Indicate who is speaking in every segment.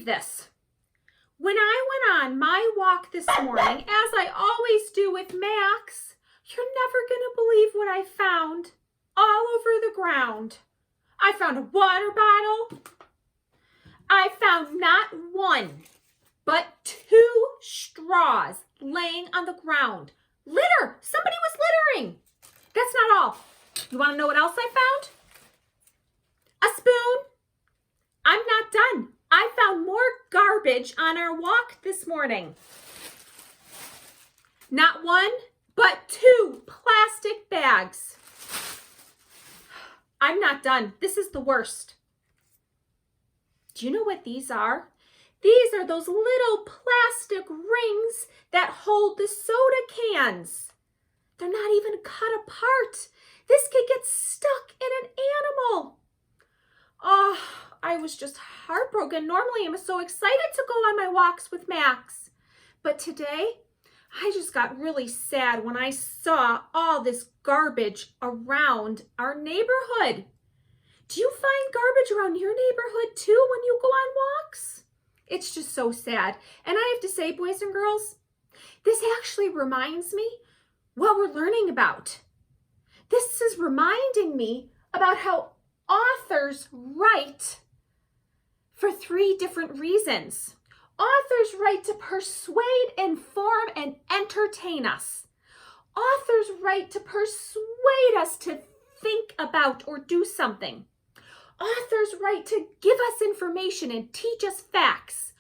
Speaker 1: believe this. When I went on my walk this morning, as I always do with Max, you're never going to believe what I found all over the ground. I found a water bottle. I found not one, but 2 straws laying on the ground. Litter! Somebody was littering. That's not all. You want to know what else I found? A spoon. I'm not done. I found more garbage on our walk this morning. Not 1, but 2 plastic bags. I'm not done. This is the worst. Do you know what these are? These are those little plastic rings that hold the soda cans. They're not even cut apart. This could get stuck in an animal. Oh, I was just heartbroken. Normally, I'm so excited to go on my walks with Max. But today, I just got really sad when I saw all this garbage around our neighborhood. Do you find garbage around your neighborhood too when you go on walks? It's just so sad. And I have to say, boys and girls, this actually reminds me what we're learning about. This is reminding me about how authors write for 3 different reasons. Authors write to persuade, inform, and entertain us. Authors write to persuade us to think about or do something. Authors write to give us information and teach us facts.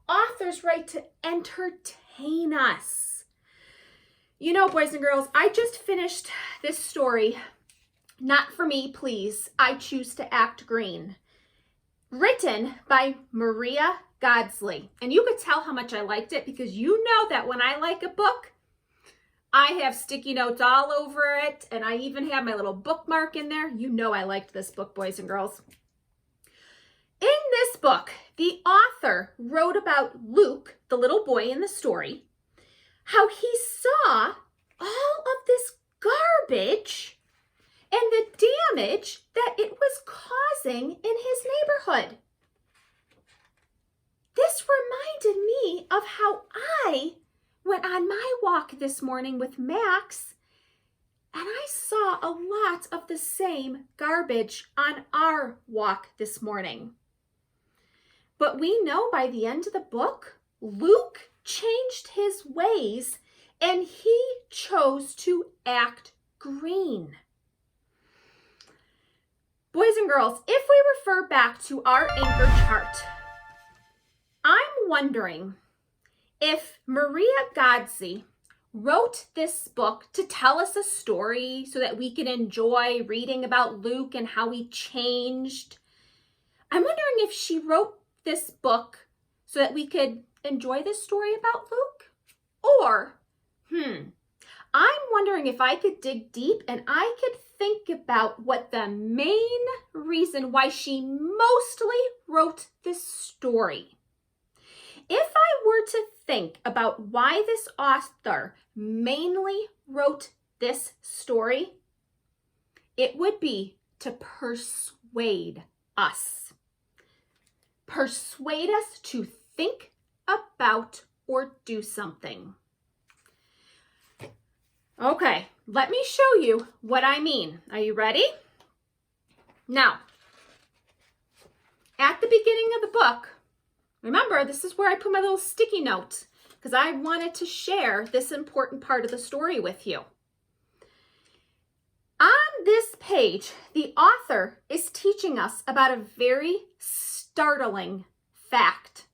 Speaker 1: Authors write to entertain us. You know, boys and girls, I just finished this story. Not for me, please. I choose to act green. Written by Maria Godsley. And you could tell how much I liked it because you know that when I like a book, I have sticky notes all over it, and I even have my little bookmark in there. You know I liked this book, boys and girls. In this book, the author wrote about Luke, the little boy in the story, how he saw all of this garbage and the damage that it was causing in his neighborhood. This reminded me of how I went on my walk this morning with Max, and I saw a lot of the same garbage on our walk this morning. But we know by the end of the book, Luke changed his ways and he chose to act green. Boys and girls, if we refer back to our anchor chart, I'm wondering if Maria Godsley wrote this book to tell us a story so that we can enjoy reading about Luke and how he changed. I'm wondering if she wrote this book so that we could enjoy this story about Luke. Or, I'm wondering if I could dig deep and I could think about what the main reason why she mostly wrote this story. If I were to think about why this author mainly wrote this story, it would be to persuade us. Persuade us to think about or do something. Okay, let me show you what I mean. Are you ready? Now, at the beginning of the book, remember, this is where I put my little sticky note because I wanted to share this important part of the story with you. On this page, the author is teaching us about a very startling fact,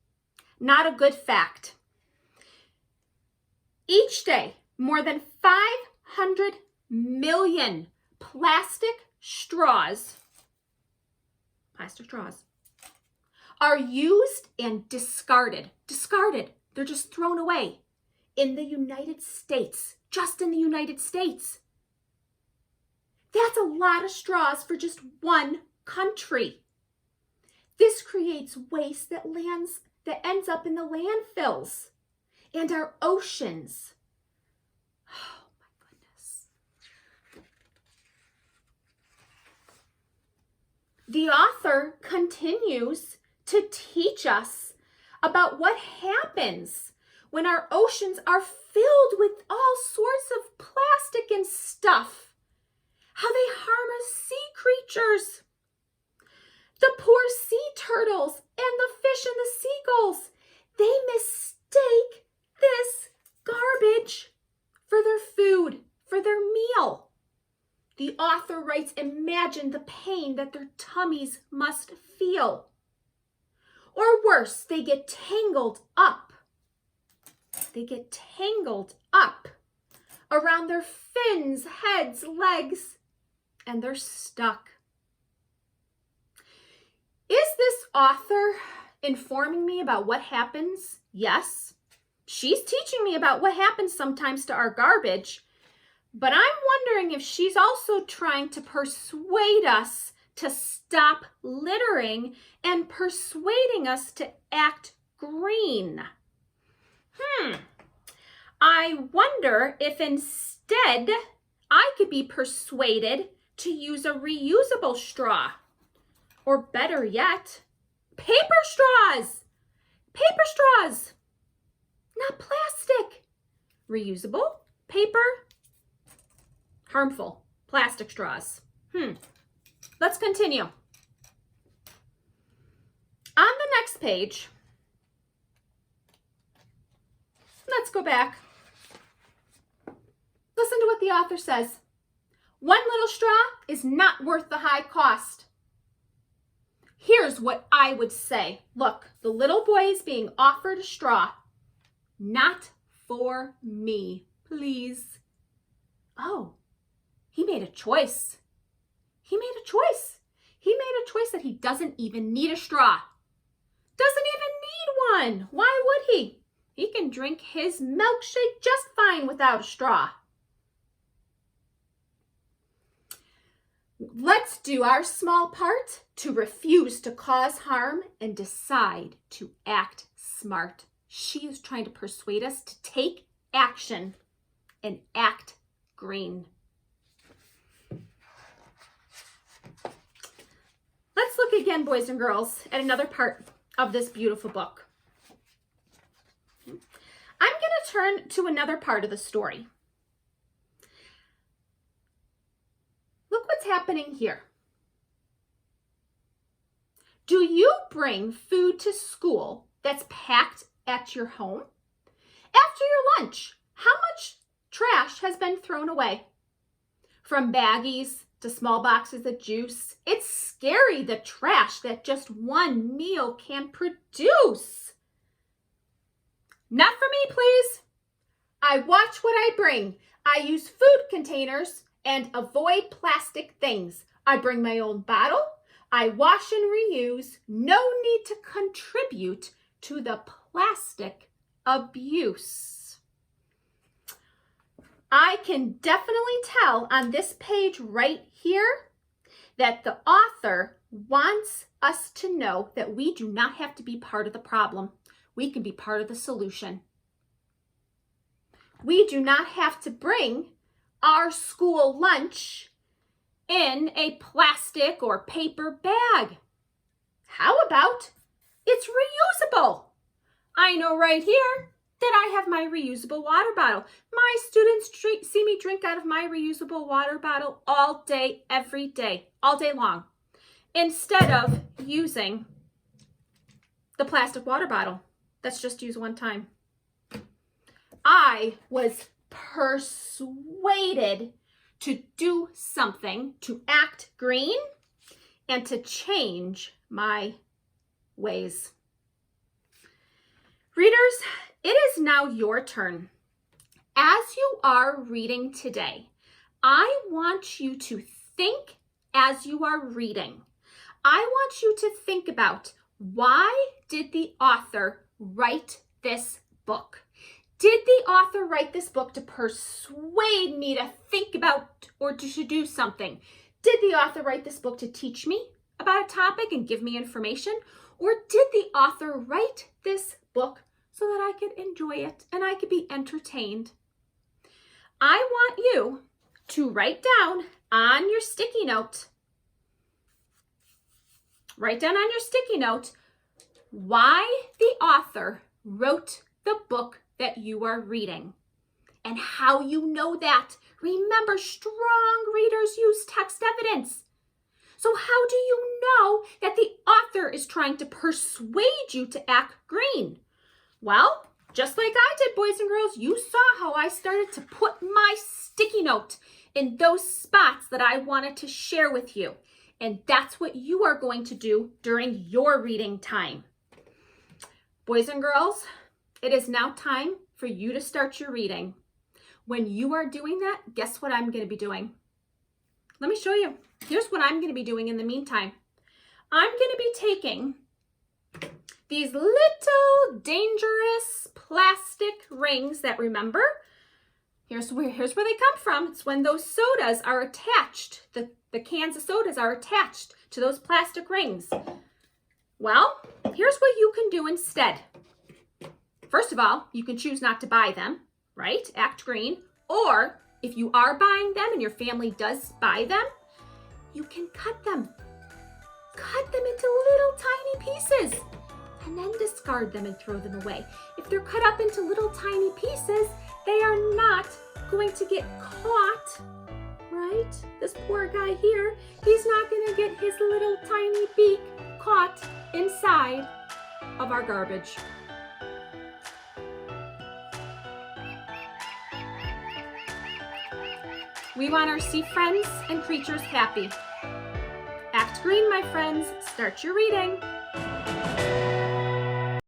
Speaker 1: not a good fact. Each day, more than 500 million plastic straws are used and discarded. They're just thrown away in the United States, just in the United States. That's a lot of straws for just one country. This creates waste that ends up in the landfills and our oceans. Oh my goodness. The author continues to teach us about what happens when our oceans are filled with all sorts of plastic and stuff, how they harm us sea creatures, the poor sea turtles and the fish and the seagulls. They mistake this garbage for their food, for their meal. The author writes, imagine the pain that their tummies must feel. Or worse, they get tangled up. They get tangled up around their fins, heads, legs, and they're stuck. Is this author informing me about what happens? Yes. She's teaching me about what happens sometimes to our garbage, but I'm wondering if she's also trying to persuade us to stop littering and persuading us to act green. I wonder if instead I could be persuaded to use a reusable straw. Or better yet, paper straws. Paper straws, not plastic. Reusable, paper, harmful, plastic straws. Let's continue. On the next page, let's go back. Listen to what the author says. One little straw is not worth the high cost. Here's what I would say. Look, the little boy is being offered a straw. Not for me, please. Oh, he made a choice. He made a choice. He made a choice that he doesn't even need a straw. Doesn't even need one. Why would he? He can drink his milkshake just fine without a straw. Let's do our small part to refuse to cause harm and decide to act smart. She is trying to persuade us to take action and act green. Let's look again, boys and girls, at another part of this beautiful book. I'm going to turn to another part of the story. Look what's happening here. Do you bring food to school that's packed at your home? After your lunch, how much trash has been thrown away? From baggies to small boxes of juice. It's scary, the trash that just one meal can produce. Not for me, please. I watch what I bring. I use food containers and avoid plastic things. I bring my own bottle. I wash and reuse. No need to contribute to the plastic abuse. I can definitely tell on this page right here that the author wants us to know that we do not have to be part of the problem. We can be part of the solution. We do not have to bring our school lunch in a plastic or paper bag. How about it's reusable? I know right here that I have my reusable water bottle. My students see me drink out of my reusable water bottle all day, every day, all day long, instead of using the plastic water bottle that's just used one time. I was persuaded to do something, to act green, and to change my ways. Readers, it is now your turn. As you are reading today, I want you to think as you are reading. I want you to think about, why did the author write this book? Did the author write this book to persuade me to think about or to do something? Did the author write this book to teach me about a topic and give me information? Or did the author write this book so that I could enjoy it and I could be entertained? I want you to write down on your sticky note, why the author wrote the book that you are reading. And how you know that? Remember, strong readers use text evidence. So how do you know that the author is trying to persuade you to act green? Well, just like I did, boys and girls, you saw how I started to put my sticky note in those spots that I wanted to share with you. And that's what you are going to do during your reading time. Boys and girls, it is now time for you to start your reading. When you are doing that, guess what I'm going to be doing? Let me show you. Here's what I'm going to be doing in the meantime. I'm going to be taking these little dangerous plastic rings that, remember, here's where they come from. It's when those sodas are attached. The cans of sodas are attached to those plastic rings. Well, here's what you can do instead. First of all, you can choose not to buy them, right? Act green. Or if you are buying them and your family does buy them, you can cut them. Cut them into little tiny pieces and then discard them and throw them away. If they're cut up into little tiny pieces, they are not going to get caught, right? This poor guy here, he's not going to get his little tiny beak caught inside of our garbage. We want our sea friends and creatures happy. Act green, my friends. Start your reading.